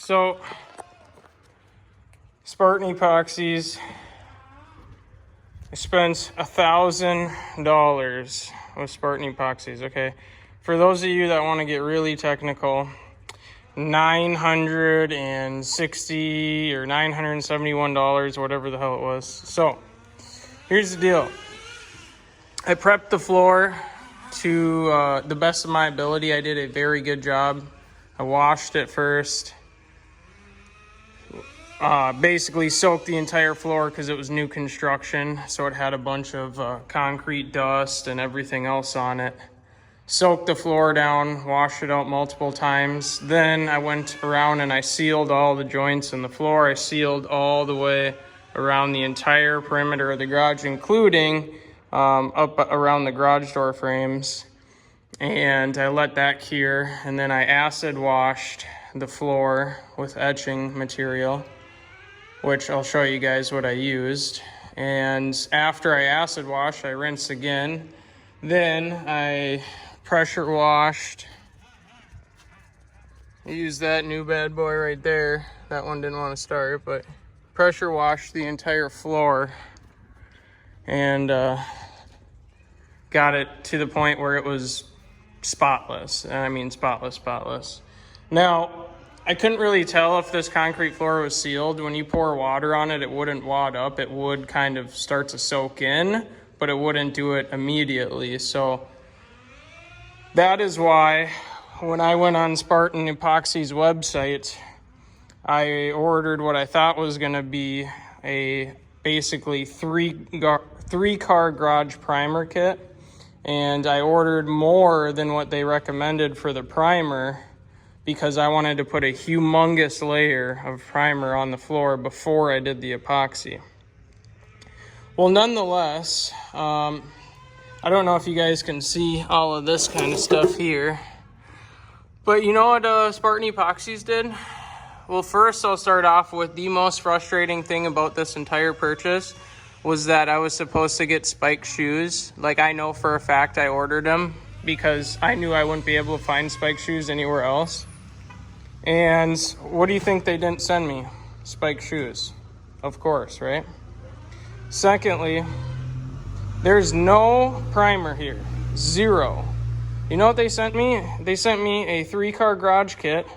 So, Spartan Epoxies, I spent $1,000 with Spartan Epoxies, okay? For those of you that want to get really technical, $960 or $971, whatever the hell it was. So, here's the deal. I prepped the floor to the best of my ability. I did a very good job. I washed it first. Basically soaked the entire floor because it was new construction. So it had a bunch of concrete dust and everything else on it. Soaked the floor down, washed it out multiple times. Then I went around and I sealed all the joints in the floor. I sealed all the way around the entire perimeter of the garage, including up around the garage door frames. And I let that cure. And then I acid washed the floor with etching material, which I'll show you guys what I used. And after I acid washed, I rinsed again. Then I pressure washed. I used that new bad boy right there. That one didn't want to start, but pressure washed the entire floor and got it to the point where it was spotless. And I mean spotless. Now, I couldn't really tell if this concrete floor was sealed. When you pour water on it, it wouldn't wad up. It would kind of start to soak in, but it wouldn't do it immediately. So that is why when I went on Spartan Epoxy's website, I ordered what I thought was going to be a basically three-car garage primer kit. And I ordered more than what they recommended for the primer because I wanted to put a humongous layer of primer on the floor before I did the epoxy. Well, nonetheless, I don't know if you guys can see all of this kind of stuff here, but you know what Spartan Epoxies did? Well, first I'll start off with the most frustrating thing about this entire purchase was that I was supposed to get spiked shoes. Like, I know for a fact I ordered them because I knew I wouldn't be able to find spiked shoes anywhere else. And what do you think they didn't send me? Spiked shoes. Of course, right? Secondly, there's no primer here. Zero. You know what they sent me? They sent me a 3-car garage kit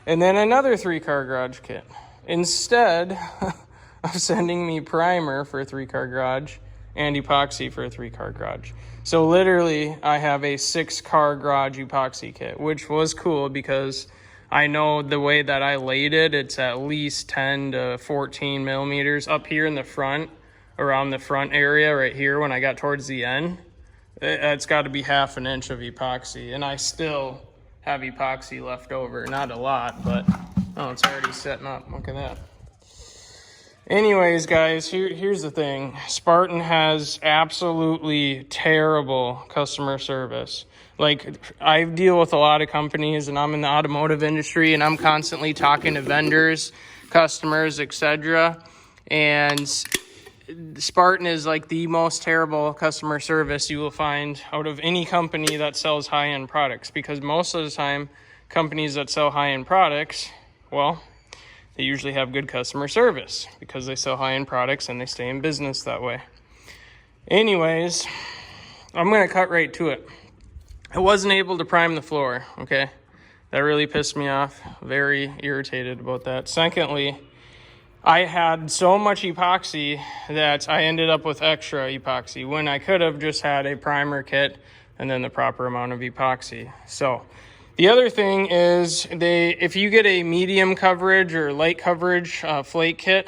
and then another 3-car garage kit. Instead of sending me primer for a 3-car garage and epoxy for a 3-car garage. So literally, I have a 6-car garage epoxy kit, which was cool because I know the way that I laid it, it's at least 10 to 14 millimeters up here in the front, around the front area right here when I got towards the end. It's got to be ½ inch of epoxy, and I still have epoxy left over. Not a lot, but oh, it's already setting up. Look at that. Anyways, guys, here's the thing. Spartan has absolutely terrible customer service. Like, I deal with a lot of companies, and I'm in the automotive industry, and I'm constantly talking to vendors, customers, etc. And Spartan is like the most terrible customer service you will find out of any company that sells high-end products, because most of the time, companies that sell high-end products, well, they usually have good customer service because they sell high-end products and they stay in business that way. Anyways, I'm going to cut right to it. I wasn't able to prime the floor, okay? That really pissed me off. Very irritated about that. Secondly, I had so much epoxy that I ended up with extra epoxy when I could have just had a primer kit and then the proper amount of epoxy. So the other thing is if you get a medium coverage or light coverage flake kit,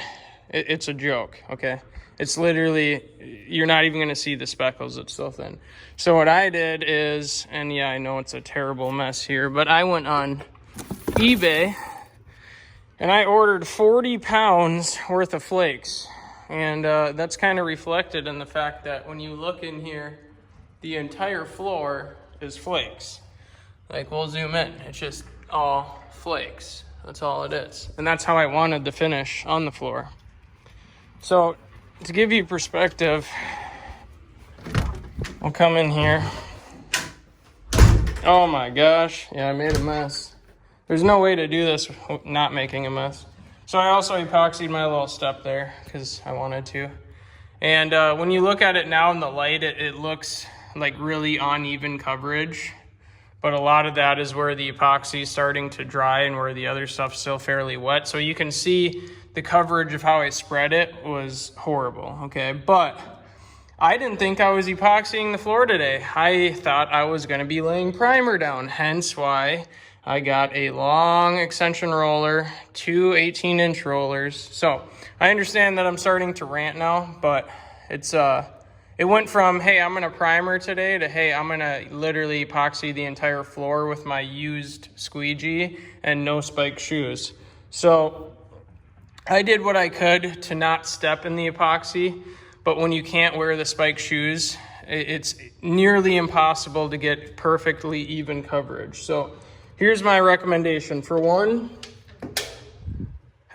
it's a joke, okay? It's literally, you're not even going to see the speckles. It's so thin. So what I did is, and yeah, I know it's a terrible mess here, but I went on eBay and I ordered 40 pounds worth of flakes. And that's kind of reflected in the fact that when you look in here, the entire floor is flakes. Like, we'll zoom in. It's just all flakes. That's all it is. And that's how I wanted the finish on the floor. So to give you perspective, I'll come in here. Oh my gosh. Yeah, I made a mess. There's no way to do this not making a mess. So I also epoxied my little step there because I wanted to. And when you look at it now in the light, it looks like really uneven coverage. But a lot of that is where the epoxy is starting to dry and where the other stuff's still fairly wet. So you can see the coverage of how I spread it was horrible, okay? But I didn't think I was epoxying the floor today. I thought I was gonna be laying primer down, hence why I got a long extension roller, 2 18-inch rollers. So I understand that I'm starting to rant now, but it went from, hey, I'm gonna primer today to, hey, I'm gonna literally epoxy the entire floor with my used squeegee and no spike shoes. So I did what I could to not step in the epoxy, but when you can't wear the spike shoes, it's nearly impossible to get perfectly even coverage. So here's my recommendation. For one,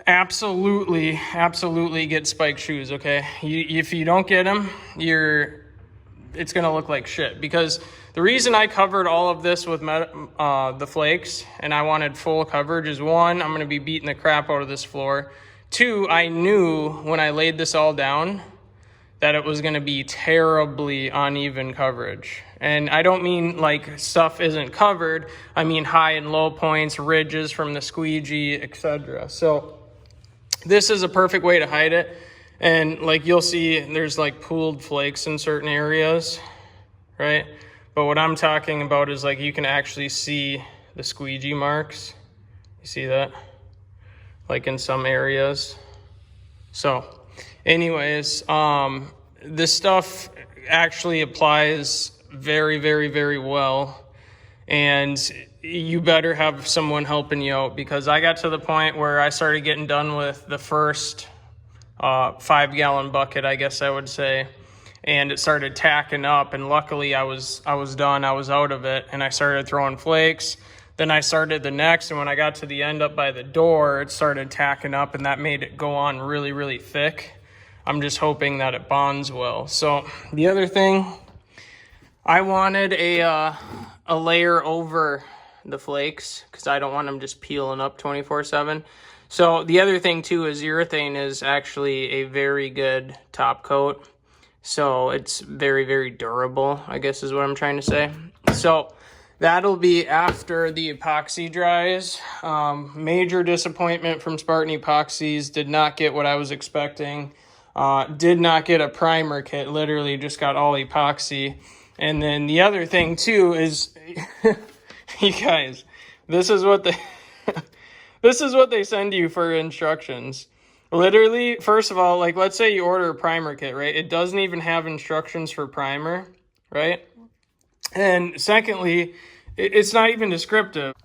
absolutely get spike shoes, okay? If you don't get them, it's gonna look like shit. Because the reason I covered all of this with the flakes and I wanted full coverage is, one, I'm gonna be beating the crap out of this floor. Two, I knew when I laid this all down that it was gonna be terribly uneven coverage. And I don't mean like stuff isn't covered, I mean high and low points, ridges from the squeegee, etc. So this is a perfect way to hide it. And like you'll see, there's like pooled flakes in certain areas, right? But what I'm talking about is like you can actually see the squeegee marks. You see that? Like in some areas. So anyways, this stuff actually applies very well, and you better have someone helping you out, because I got to the point where I started getting done with the first 5-gallon bucket, I guess I would say, and it started tacking up, and luckily I was done, I was out of it, and I started throwing flakes. Then I started the next, and when I got to the end up by the door, it started tacking up, and that made it go on really thick. I'm just hoping that it bonds well. So the other thing, I wanted a layer over the flakes because I don't want them just peeling up 24/7. So the other thing too is urethane is actually a very good top coat. So it's very durable, I guess is what I'm trying to say. So that'll be after the epoxy dries. Major disappointment from Spartan Epoxies. Did not get what I was expecting. Did not get a primer kit. Literally just got all epoxy. And then the other thing too is, you guys, this is what they send you for instructions. Literally, first of all, like let's say you order a primer kit, right? It doesn't even have instructions for primer, right? And secondly, it's not even descriptive.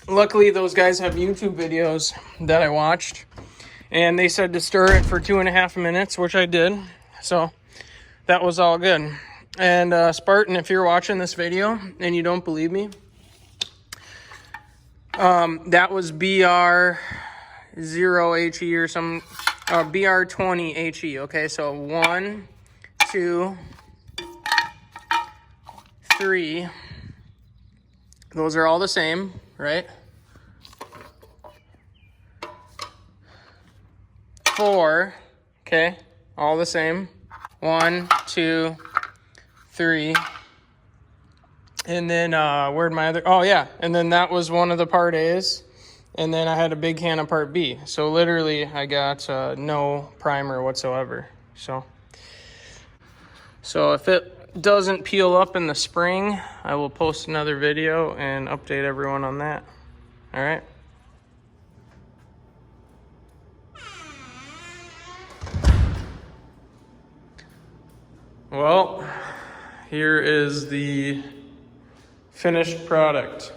Luckily, those guys have YouTube videos that I watched, and they said to stir it for 2.5 minutes, which I did. So that was all good. And Spartan, if you're watching this video and you don't believe me, that was BR0HE or some BR20HE. Okay, so 1, 2, 3. Those are all the same, right? 4. Okay, all the same. 1, 2, 3. And then where'd my other, oh yeah, and then that was one of the part A's, and then I had a big can of part B. So literally I got no primer whatsoever. So if it doesn't peel up in the spring, I will post another video and update everyone on that. All right. Well, here is the finished product.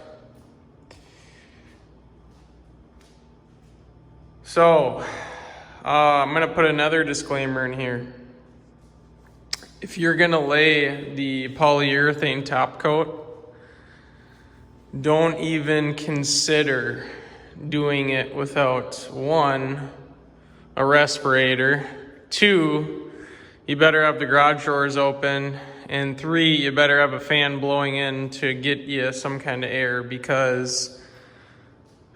So, I'm gonna put another disclaimer in here. If you're gonna lay the polyurethane top coat, don't even consider doing it without 1, a respirator, 2, you better have the garage doors open and 3, you better have a fan blowing in to get you some kind of air, because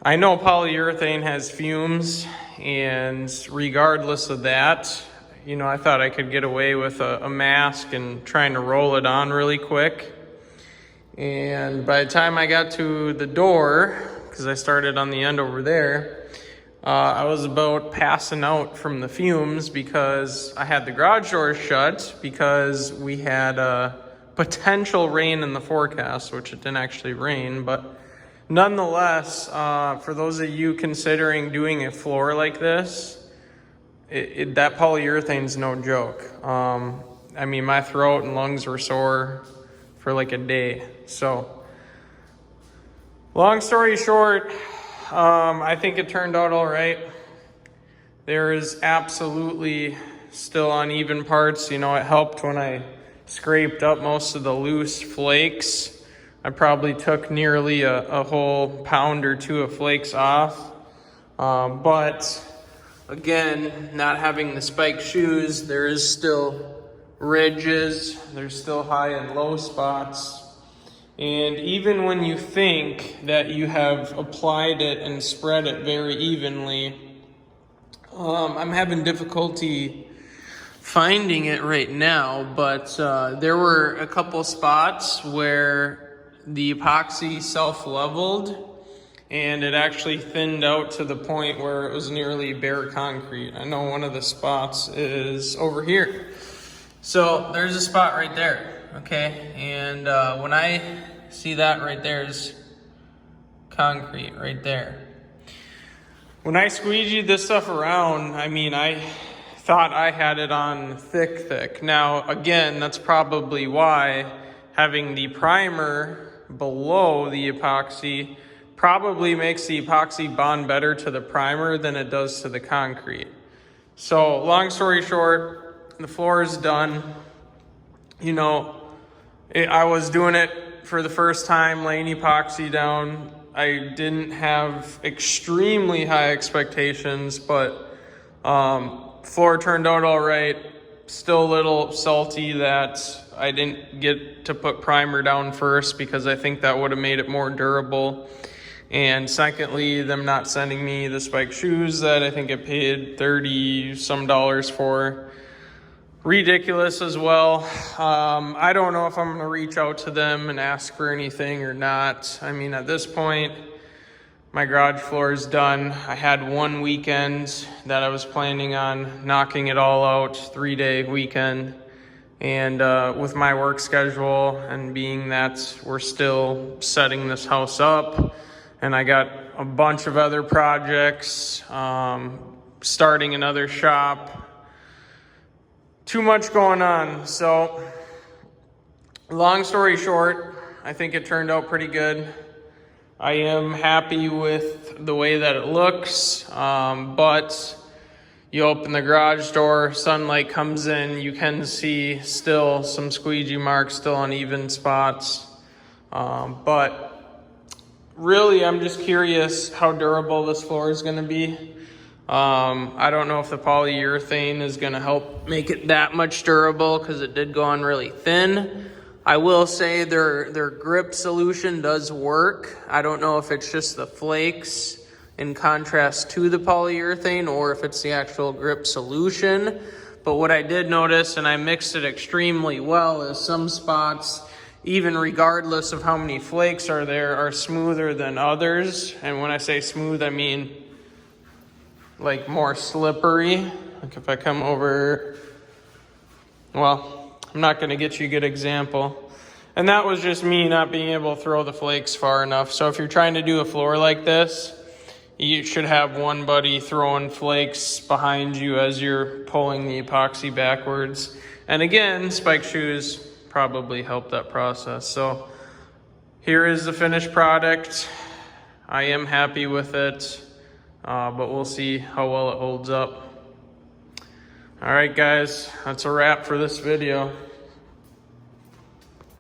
I know polyurethane has fumes, and regardless of that, you know, I thought I could get away with a mask and trying to roll it on really quick. And by the time I got to the door, because I started on the end over there, I was about passing out from the fumes, because I had the garage door shut because we had potential rain in the forecast, which it didn't actually rain. But nonetheless, for those of you considering doing a floor like this, that polyurethane's no joke. I mean, my throat and lungs were sore for like a day. So long story short, I think it turned out all right. There is absolutely still uneven parts. You know, it helped when I scraped up most of the loose flakes. I probably took nearly a whole pound or 2 of flakes off. But again, not having the spiked shoes, there is still ridges, there's still high and low spots. And even when you think that you have applied it and spread it very evenly, I'm having difficulty finding it right now, but there were a couple spots where the epoxy self-leveled, and it actually thinned out to the point where it was nearly bare concrete. I know one of the spots is over here. So there's a spot right there, okay? And when I see that right there is concrete right there. When I squeegeed this stuff around, I mean, I thought I had it on thick. Now, again, that's probably why having the primer below the epoxy probably makes the epoxy bond better to the primer than it does to the concrete. So long story short, the floor is done. You know, I was doing it for the first time, laying epoxy down. I didn't have extremely high expectations, but floor turned out all right. Still a little salty that I didn't get to put primer down first, because I think that would have made it more durable. And secondly, them not sending me the spiked shoes that I think I paid $30 some for. Ridiculous as well. I don't know if I'm going to reach out to them and ask for anything or not. I mean, at this point, my garage floor is done. I had one weekend that I was planning on knocking it all out, 3-day weekend. And with my work schedule, and being that we're still setting this house up, and I got a bunch of other projects, starting another shop, too much going on. So long story short, I think it turned out pretty good. I am happy with the way that it looks, but you open the garage door, sunlight comes in, you can see still some squeegee marks, still uneven spots. But really, I'm just curious how durable this floor is going to be. I don't know if the polyurethane is going to help make it that much durable, because it did go on really thin. I will say their grip solution does work. I don't know if it's just the flakes in contrast to the polyurethane, or if it's the actual grip solution. But what I did notice, and I mixed it extremely well, is some spots, even regardless of how many flakes are there, are smoother than others. And when I say smooth, I mean like more slippery. Like if I come over, well, I'm not going to get you a good example. And that was just me not being able to throw the flakes far enough. So if you're trying to do a floor like this, you should have one buddy throwing flakes behind you as you're pulling the epoxy backwards. And again, spike shoes probably help that process. So here is the finished product. I am happy with it. But we'll see how well it holds up. All right, guys, that's a wrap for this video.